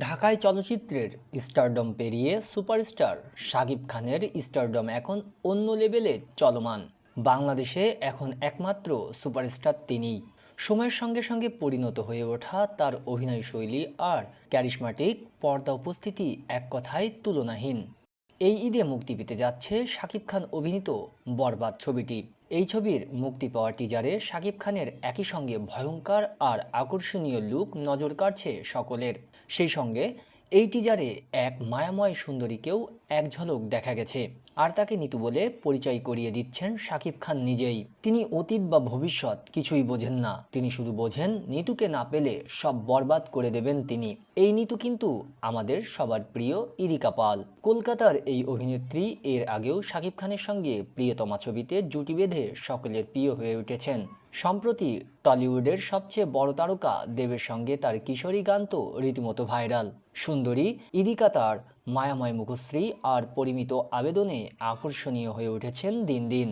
ঢাকায় চলচ্চিত্রের স্টারডম পেরিয়ে সুপারস্টার শাকিব খানের স্টারডম এখন অন্য লেভেলে চলমান। বাংলাদেশে এখন একমাত্র সুপারস্টার তিনিই। সময়ের সঙ্গে সঙ্গে পরিণত হয়ে ওঠা তার অভিনয় শৈলী আর ক্যারিশমাটিক পর্দা উপস্থিতি এক কথায় তুলনাহীন। এই ঈদে মুক্তি পেতে যাচ্ছে শাকিব খান অভিনীত বরবাদ ছবিটি। এই ছবির মুক্তি পাওয়া টিজারে শাকিব খানের একই সঙ্গে ভয়ঙ্কর আর আকর্ষণীয় লুক নজর কাড়ছে সকলের। সেই সঙ্গে এই টিজারে এক মায়াময় সুন্দরীকেও এক ঝলক দেখা গেছে। আর তাকে নিতু বলে পরিচয় করিয়ে দিচ্ছেন শাকিব খান নিজেই। তিনি অতীত বা ভবিষ্যৎ কিছুই বোঝেন না, তিনি শুধু বোঝেন নিতুকে না পেলে সব বরবাদ করে দেবেন তিনি। এই নিতু কিন্তু আমাদের সবার প্রিয় ইরিকা পাল। কলকাতার এই অভিনেত্রী এর আগেও শাকিব খানের সঙ্গে প্রিয়তমা ছবিতে জুটি বেঁধে সকলের প্রিয় হয়ে উঠেছেন। সম্প্রতি টলিউডের সবচেয়ে বড় তারকা দেবের সঙ্গে তার কিশোরী গান তো রীতিমতো ভাইরাল। সুন্দরী ইরিকা তার মায়াময় মুখশ্রী আর পরিমিত আবেদনে আকর্ষণীয় হয়ে উঠেছেন দিন দিন।